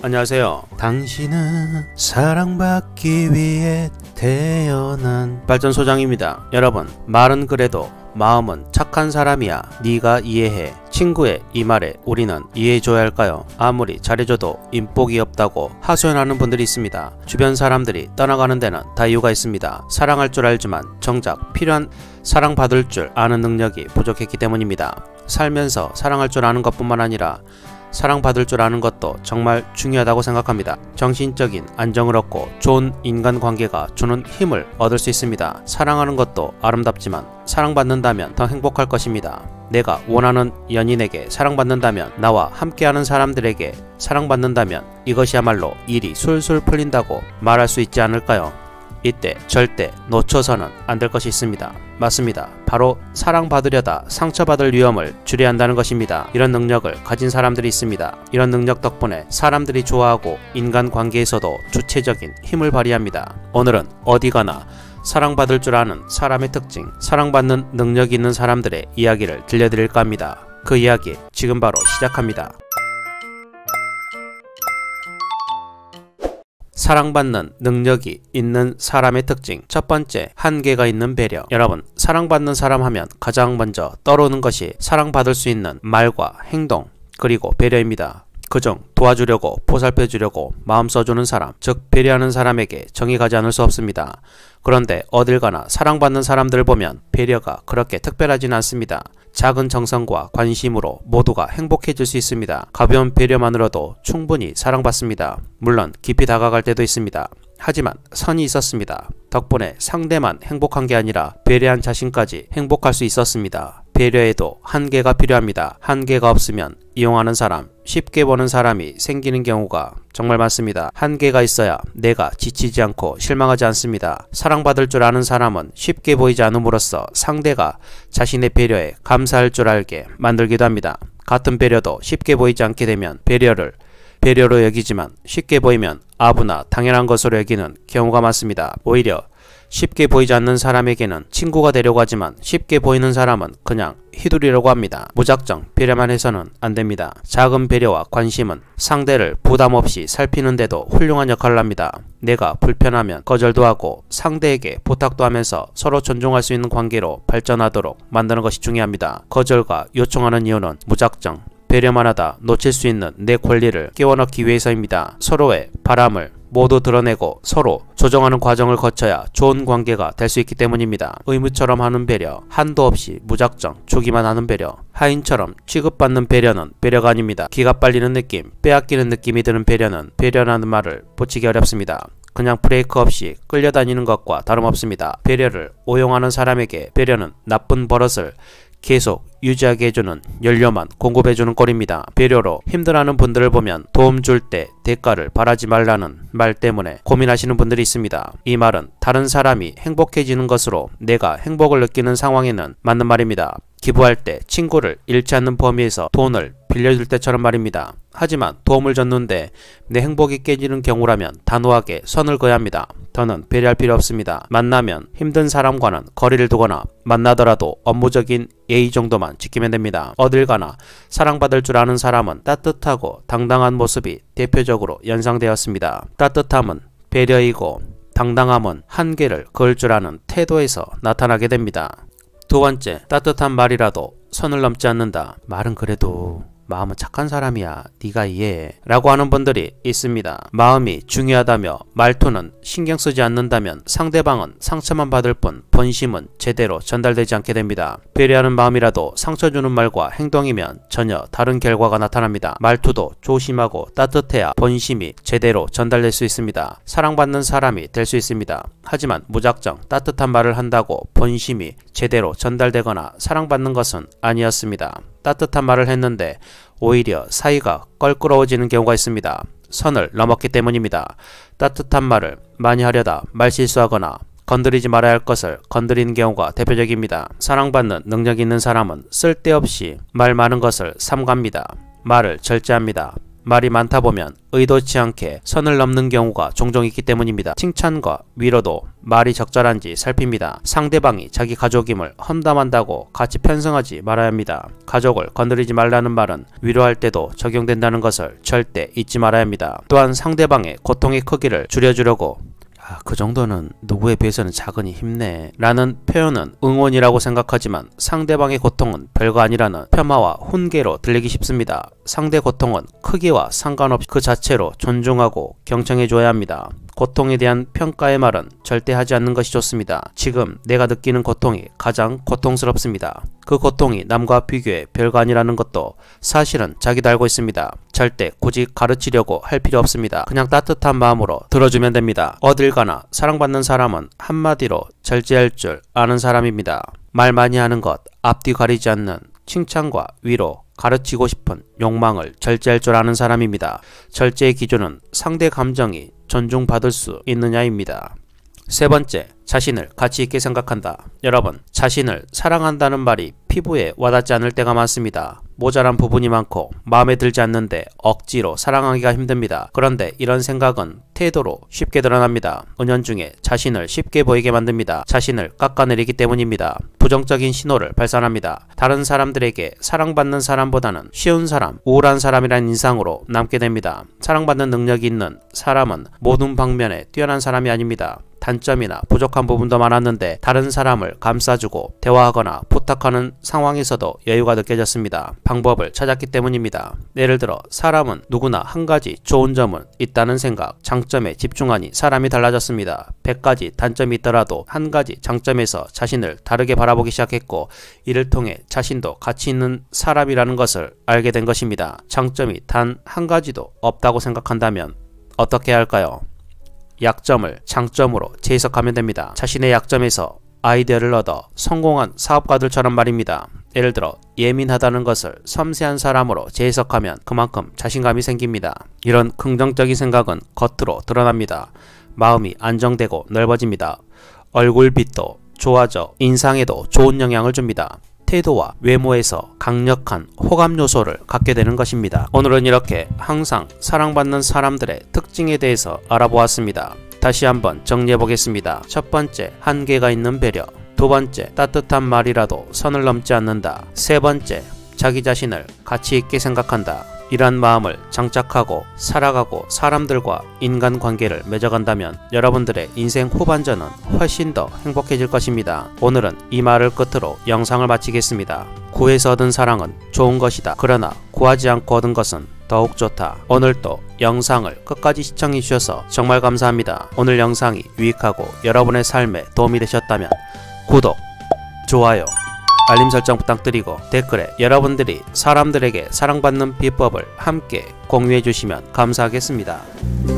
안녕하세요. 당신은 사랑받기 위해 태어난 발전소장입니다. 여러분, 말은 그래도 마음은 착한 사람이야. 네가 이해해. 친구의 이 말에 우리는 이해해줘야 할까요? 아무리 잘해줘도 인복이 없다고 하소연하는 분들이 있습니다. 주변 사람들이 떠나가는 데는 다 이유가 있습니다. 사랑할 줄 알지만 정작 필요한 사랑받을 줄 아는 능력이 부족했기 때문입니다. 살면서 사랑할 줄 아는 것뿐만 아니라 사랑받을 줄 아는 것도 정말 중요하다고 생각합니다. 정신적인 안정을 얻고 좋은 인간관계가 주는 힘을 얻을 수 있습니다. 사랑하는 것도 아름답지만 사랑받는다면 더 행복할 것입니다. 내가 원하는 연인에게 사랑받는다면, 나와 함께하는 사람들에게 사랑받는다면 이것이야말로 일이 술술 풀린다고 말할 수 있지 않을까요? 이때 절대 놓쳐서는 안 될 것이 있습니다. 맞습니다. 바로 사랑받으려다 상처받을 위험을 줄여야 한다는 것입니다. 이런 능력을 가진 사람들이 있습니다. 이런 능력 덕분에 사람들이 좋아하고 인간관계에서도 주체적인 힘을 발휘합니다. 오늘은 어디 가나 사랑받을 줄 아는 사람의 특징, 사랑받는 능력이 있는 사람들의 이야기를 들려드릴까 합니다. 그 이야기 지금 바로 시작합니다. 사랑받는 능력이 있는 사람의 특징. 첫 번째, 한계가 있는 배려. 여러분, 사랑받는 사람 하면 가장 먼저 떠오르는 것이 사랑받을 수 있는 말과 행동, 그리고 배려입니다. 그중 도와주려고, 보살펴주려고 마음 써주는 사람, 즉 배려하는 사람에게 정이 가지 않을 수 없습니다. 그런데 어딜 가나 사랑받는 사람들을 보면 배려가 그렇게 특별하진 않습니다. 작은 정성과 관심으로 모두가 행복해질 수 있습니다. 가벼운 배려만으로도 충분히 사랑받습니다. 물론 깊이 다가갈 때도 있습니다. 하지만 선이 있었습니다. 덕분에 상대만 행복한 게 아니라 배려한 자신까지 행복할 수 있었습니다. 배려에도 한계가 필요합니다. 한계가 없으면 이용하는 사람, 쉽게 보는 사람이 생기는 경우가 정말 많습니다. 한계가 있어야 내가 지치지 않고 실망하지 않습니다. 사랑받을 줄 아는 사람은 쉽게 보이지 않음으로써 상대가 자신의 배려에 감사할 줄 알게 만들기도 합니다. 같은 배려도 쉽게 보이지 않게 되면 배려로 여기지만 쉽게 보이면 아부나 당연한 것으로 여기는 경우가 많습니다. 오히려 쉽게 보이지 않는 사람에게는 친구가 되려고 하지만 쉽게 보이는 사람은 그냥 휘두르려고 합니다. 무작정 배려만 해서는 안됩니다. 작은 배려와 관심은 상대를 부담 없이 살피는데도 훌륭한 역할을 합니다. 내가 불편하면 거절도 하고 상대에게 부탁도 하면서 서로 존중할 수 있는 관계로 발전하도록 만드는 것이 중요합니다. 거절과 요청하는 이유는 무작정 배려만 하다 놓칠 수 있는 내 권리를 끼워넣기 위해서입니다. 서로의 바람을 모두 드러내고 서로 조정하는 과정을 거쳐야 좋은 관계가 될 수 있기 때문입니다. 의무처럼 하는 배려, 한도 없이 무작정 주기만 하는 배려, 하인처럼 취급받는 배려는 배려가 아닙니다. 기가 빨리는 느낌, 빼앗기는 느낌이 드는 배려는 배려라는 말을 붙이기 어렵습니다. 그냥 브레이크 없이 끌려다니는 것과 다름없습니다. 배려를 오용하는 사람에게 배려는 나쁜 버릇을 계속 유지하게 해주는 연료만 공급해주는 꼴입니다. 배려로 힘들어하는 분들을 보면 도움 줄 때 대가를 바라지 말라는 말 때문에 고민하시는 분들이 있습니다. 이 말은 다른 사람이 행복해지는 것으로 내가 행복을 느끼는 상황에는 맞는 말입니다. 기부할 때 친구를 잃지 않는 범위에서 돈을 빌려줄 때처럼 말입니다. 하지만 도움을 줬는데 내 행복이 깨지는 경우라면 단호하게 선을 그어야 합니다. 더는 배려할 필요 없습니다. 만나면 힘든 사람과는 거리를 두거나 만나더라도 업무적인 예의 정도만 지키면 됩니다. 어딜 가나 사랑받을 줄 아는 사람은 따뜻하고 당당한 모습이 대표적으로 연상되었습니다. 따뜻함은 배려이고 당당함은 한계를 그을 줄 아는 태도에서 나타나게 됩니다. 두 번째, 따뜻한 말이라도 선을 넘지 않는다. 말은 그래도 마음은 착한 사람이야. 네가 이해해. 라고 하는 분들이 있습니다. 마음이 중요하다며 말투는 신경 쓰지 않는다면 상대방은 상처만 받을 뿐 본심은 제대로 전달되지 않게 됩니다. 배려하는 마음이라도 상처 주는 말과 행동이면 전혀 다른 결과가 나타납니다. 말투도 조심하고 따뜻해야 본심이 제대로 전달될 수 있습니다. 사랑받는 사람이 될 수 있습니다. 하지만 무작정 따뜻한 말을 한다고 본심이 제대로 전달되거나 사랑받는 것은 아니었습니다. 따뜻한 말을 했는데 오히려 사이가 껄끄러워지는 경우가 있습니다. 선을 넘었기 때문입니다. 따뜻한 말을 많이 하려다 말실수하거나 건드리지 말아야 할 것을 건드리는 경우가 대표적입니다. 사랑받는 능력 있는 사람은 쓸데없이 말 많은 것을 삼갑니다. 말을 절제합니다. 말이 많다 보면 의도치 않게 선을 넘는 경우가 종종 있기 때문입니다. 칭찬과 위로도 말이 적절한지 살핍니다. 상대방이 자기 가족임을 험담한다고 같이 편성하지 말아야 합니다. 가족을 건드리지 말라는 말은 위로할 때도 적용된다는 것을 절대 잊지 말아야 합니다. 또한 상대방의 고통의 크기를 줄여주려고 그 정도는 누구에 비해서는 작으니 힘내 라는 표현은 응원이라고 생각하지만 상대방의 고통은 별거 아니라는 폄하와 훈계로 들리기 쉽습니다. 상대 고통은 크기와 상관없이 그 자체로 존중하고 경청해줘야 합니다. 고통에 대한 평가의 말은 절대 하지 않는 것이 좋습니다. 지금 내가 느끼는 고통이 가장 고통스럽습니다. 그 고통이 남과 비교해 별거 아니라는 것도 사실은 자기도 알고 있습니다. 절대 굳이 가르치려고 할 필요 없습니다. 그냥 따뜻한 마음으로 들어주면 됩니다. 어딜 가나 사랑받는 사람은 한마디로 절제할 줄 아는 사람입니다. 말 많이 하는 것, 앞뒤 가리지 않는 칭찬과 위로, 가르치고 싶은 욕망을 절제할 줄 아는 사람입니다. 절제의 기준은 상대 감정이 존중받을 수 있느냐입니다. 세 번째, 자신을 가치 있게 생각한다. 여러분, 자신을 사랑한다는 말이 피부에 와닿지 않을 때가 많습니다. 모자란 부분이 많고 마음에 들지 않는데 억지로 사랑하기가 힘듭니다. 그런데 이런 생각은 태도로 쉽게 드러납니다. 은연중에 자신을 쉽게 보이게 만듭니다. 자신을 깎아내리기 때문입니다. 부정적인 신호를 발산합니다. 다른 사람들에게 사랑받는 사람보다는 쉬운 사람, 우울한 사람이라는 인상으로 남게 됩니다. 사랑받는 능력이 있는 사람은 모든 방면에 뛰어난 사람이 아닙니다. 단점이나 부족한 부분도 많았는데 다른 사람을 감싸주고 대화하거나 부탁하는 상황에서도 여유가 느껴졌습니다. 방법을 찾았기 때문입니다. 예를 들어 사람은 누구나 한 가지 좋은 점은 있다는 생각, 장점에 집중하니 사람이 달라졌습니다. 100가지 단점이 있더라도 한 가지 장점에서 자신을 다르게 바라보기 시작했고 이를 통해 자신도 가치 있는 사람이라는 것을 알게 된 것입니다. 장점이 단 한 가지도 없다고 생각한다면 어떻게 해야 할까요? 약점을 장점으로 재해석하면 됩니다. 자신의 약점에서 아이디어를 얻어 성공한 사업가들처럼 말입니다. 예를 들어 예민하다는 것을 섬세한 사람으로 재해석하면 그만큼 자신감이 생깁니다. 이런 긍정적인 생각은 겉으로 드러납니다. 마음이 안정되고 넓어집니다. 얼굴빛도 좋아져 인상에도 좋은 영향을 줍니다. 태도와 외모에서 강력한 호감 요소를 갖게 되는 것입니다. 오늘은 이렇게 항상 사랑받는 사람들의 특징에 대해서 알아보았습니다. 다시 한번 정리해 보겠습니다. 첫 번째, 한계가 있는 배려. 두 번째, 따뜻한 말이라도 선을 넘지 않는다. 세 번째, 자기 자신을 가치 있게 생각한다. 이런 마음을 장착하고 살아가고 사람들과 인간관계를 맺어간다면 여러분들의 인생 후반전은 훨씬 더 행복해질 것입니다. 오늘은 이 말을 끝으로 영상을 마치겠습니다. 구해서 얻은 사랑은 좋은 것이다. 그러나 구하지 않고 얻은 것은 더욱 좋다. 오늘도 영상을 끝까지 시청해 주셔서 정말 감사합니다. 오늘 영상이 유익하고 여러분의 삶에 도움이 되셨다면 구독, 좋아요, 알림 설정 부탁드리고 댓글에 여러분들이 사람들에게 사랑받는 비법을 함께 공유해 주시면 감사하겠습니다.